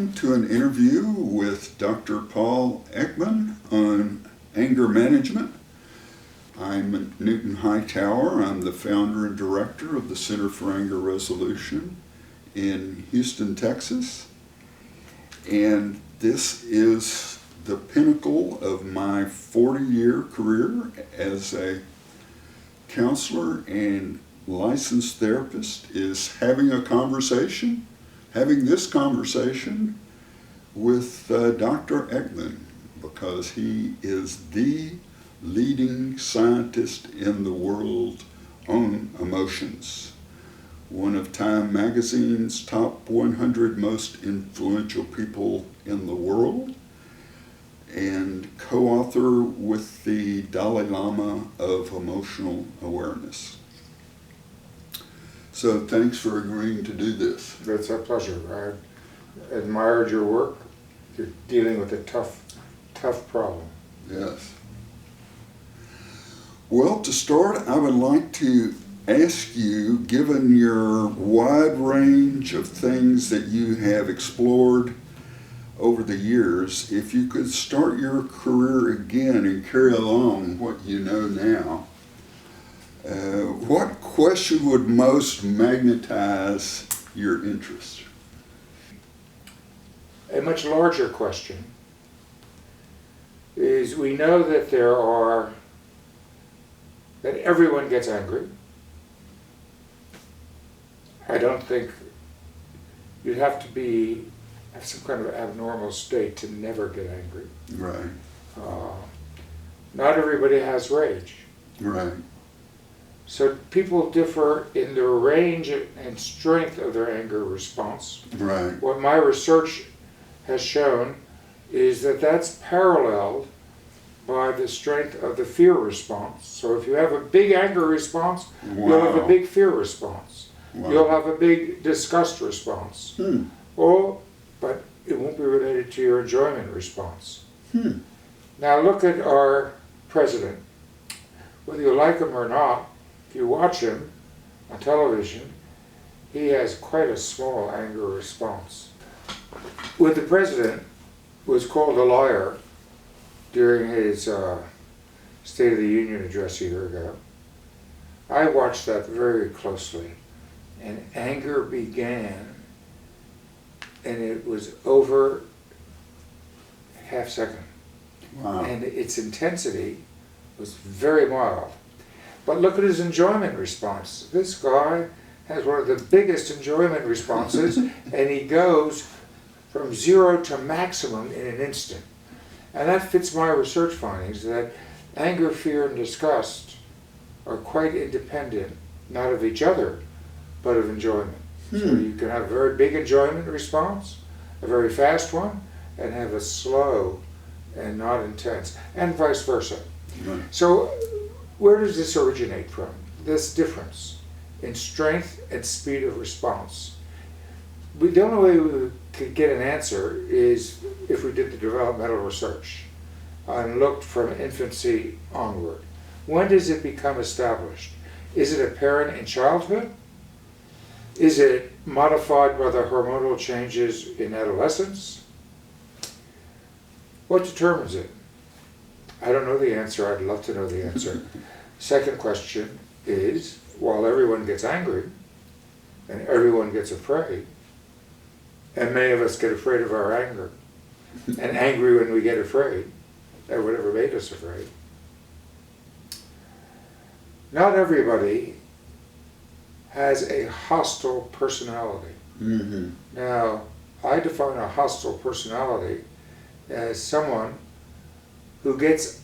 welcome to an interview with Dr. Paul Ekman on anger management. I'm Newton Hightower. I'm the founder and director of the Center for Anger Resolution in Houston, Texas. And this is the pinnacle of my 40-year career as a counselor and licensed therapist, is having this conversation with Dr. Ekman, because he is the leading scientist in the world on emotions. One of Time magazine's top 100 most influential people in the world, and co-author with the Dalai Lama of emotional awareness. So thanks for agreeing to do this. It's a pleasure. I admired your work. You're dealing with a tough problem. Yes. Well, to start, I would like to ask you, given your wide range of things that you have explored over the years, if you could start your career again and carry along what you know now, what question would most magnetize your interest? A much larger question is, we know that that everyone gets angry. I don't think you'd have to have some kind of abnormal state to never get angry. Right. Not everybody has rage. Right. So people differ in the range and strength of their anger response. Right. What my research has shown is that that's paralleled by the strength of the fear response. So if you have a big anger response, Wow. you'll have a big fear response. Wow. You'll have a big disgust response. But it won't be related to your enjoyment response. Now look at our president. Whether you like him or not, if you watch him on television, he has quite a small anger response. When the president was called a liar during his State of the Union address a year ago, I watched that very closely, and anger began, and it was over half second. Wow. And its intensity was very mild. But look at his enjoyment response. This guy has one of the biggest enjoyment responses, and he goes from 0 to maximum in an instant. And that fits my research findings, that anger, fear, and disgust are quite independent, not of each other, but of enjoyment. So you can have a very big enjoyment response, a very fast one, and have a slow and not intense, and vice versa. Right. So where does this originate from? This difference in strength and speed of response. The only way we could get an answer is if we did the developmental research and looked from infancy onward. When does it become established? Is it apparent in childhood? Is it modified by the hormonal changes in adolescence? What determines it? I don't know the answer. I'd love to know the answer. Second question is, while everyone gets angry and everyone gets afraid, and many of us get afraid of our anger, and angry when we get afraid at whatever made us afraid, not everybody has a hostile personality. Now, I define a hostile personality as someone who gets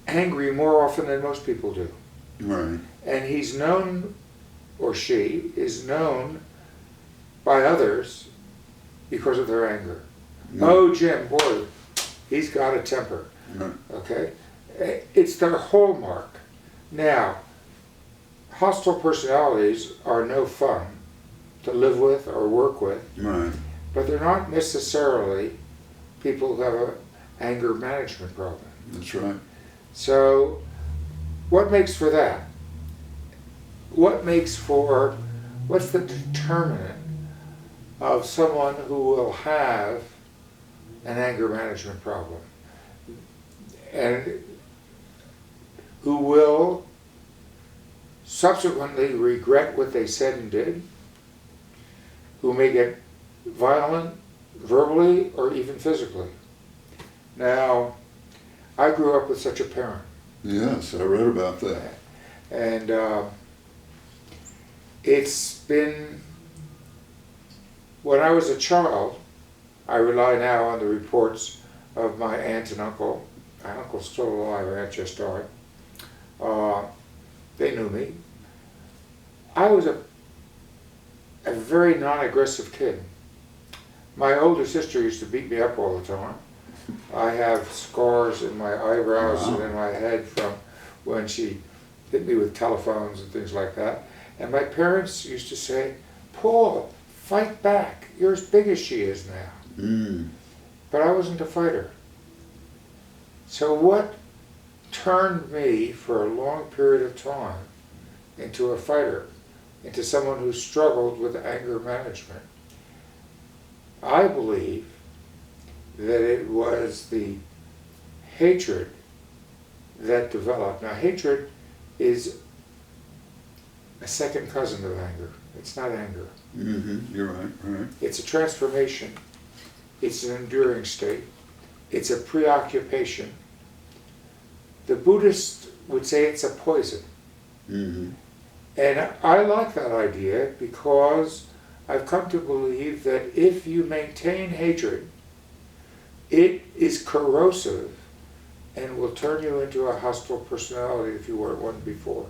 angry more often than most people do. Right. And he's known, or she is known by others because of their anger. Oh, Jim, boy, he's got a temper. Right. Okay? It's their hallmark. Now, hostile personalities are no fun to live with or work with, Right. but they're not necessarily people who have an anger management problem. That's right. So, what makes for that? What's the determinant of someone who will have an anger management problem and who will subsequently regret what they said and did, who may get violent verbally or even physically. Now, I grew up with such a parent. Yes, I read about that. And it's been, when I was a child, I rely now on the reports of my aunt and uncle. My uncle's still alive, my aunt just died. They knew me. I was a very non-aggressive kid. My older sister used to beat me up all the time. I have scars in my eyebrows and in my head from when she hit me with telephones and things like that. And my parents used to say, "Paul, fight back. You're as big as she is now." Mm. But I wasn't a fighter. So what turned me for a long period of time into a fighter, into someone who struggled with anger management? I believe that it was the hatred that developed. Now, hatred is a second cousin of anger. It's not anger. Mm-hmm. You're right, right. It's a transformation. It's an enduring state. It's a preoccupation. The Buddhists would say it's a poison. Mm-hmm. And I like that idea because I've come to believe that if you maintain hatred, it is corrosive and will turn you into a hostile personality if you weren't one before.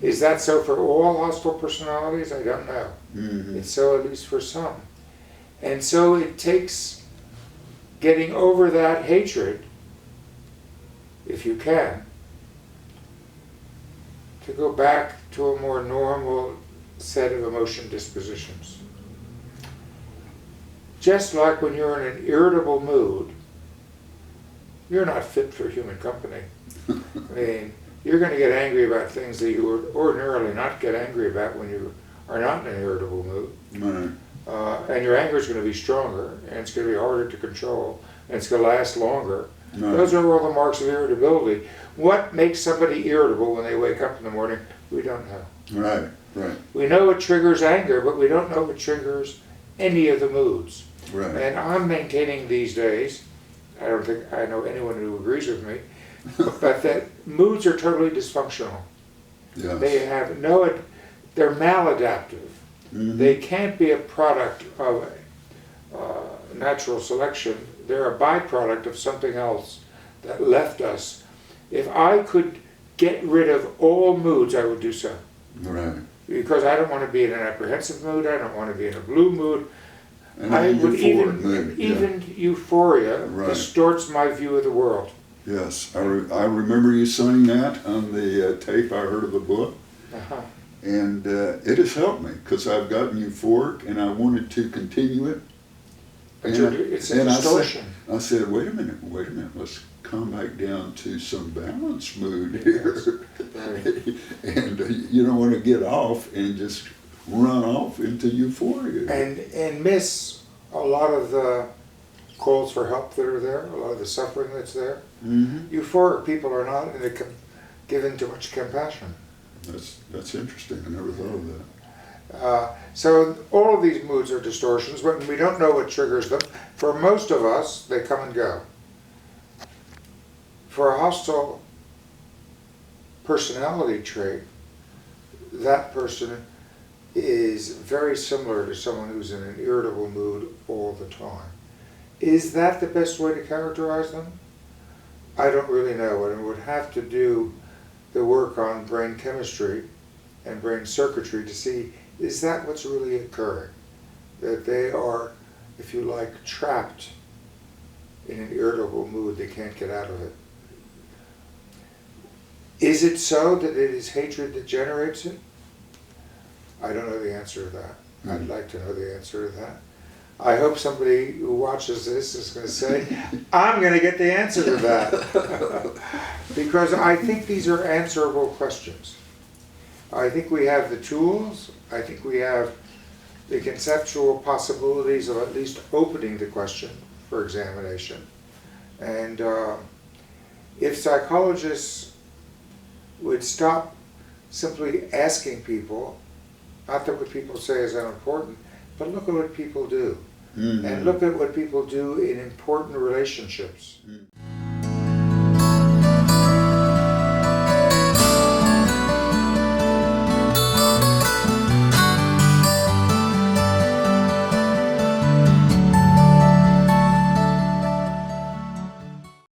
Is that so for all hostile personalities? I don't know. Mm-hmm. It's so at least for some. And so it takes getting over that hatred, if you can, to go back to a more normal set of emotion dispositions. Just like when you're in an irritable mood, you're not fit for human company. I mean, you're going to get angry about things that you would ordinarily not get angry about when you are not in an irritable mood. Right. And your anger is going to be stronger, and it's going to be harder to control, and it's going to last longer. Right. Those are all the marks of irritability. What makes somebody irritable when they wake up in the morning? We don't know. Right, right. We know what triggers anger, but we don't know what triggers any of the moods. Right. And I'm maintaining these days, I don't think I know anyone who agrees with me, but that moods are totally dysfunctional. Yes. They have no, they're maladaptive. Mm-hmm. They can't be a product of natural selection. They're a byproduct of something else that left us. If I could get rid of all moods, I would do so. Right. Because I don't want to be in an apprehensive mood, I don't want to be in a blue mood. And I would euphoric mood, even euphoria Right. distorts my view of the world. Yes, I remember you saying that on the tape I heard of the book, Uh-huh. and it has helped me because I've gotten euphoric and I wanted to continue it. But And it's a distortion. I said, wait a minute, let's come back down to some balanced mood here. Right. And you don't want to get off and just run off into euphoria. And miss a lot of the calls for help that are there, a lot of the suffering that's there. Mm-hmm. Euphoric people are not given too much compassion. That's interesting. I never thought of that. So all of these moods are distortions, but we don't know what triggers them. For most of us, they come and go. For a hostile personality trait, that person is very similar to someone who's in an irritable mood all the time. Is that the best way to characterize them? I don't really know, and I would have to do the work on brain chemistry and brain circuitry to see, is that what's really occurring? That they are, if you like, trapped in an irritable mood, they can't get out of it. Is it so that it is hatred that generates it? I don't know the answer to that. I'd like to know the answer to that. I hope somebody who watches this is going to say, I'm going to get the answer to that. Because I think these are answerable questions. I think we have the tools. I think we have the conceptual possibilities of at least opening the question for examination. And if psychologists would stop simply asking people, not that what people say is unimportant, but look at what people do. And look at what people do in important relationships.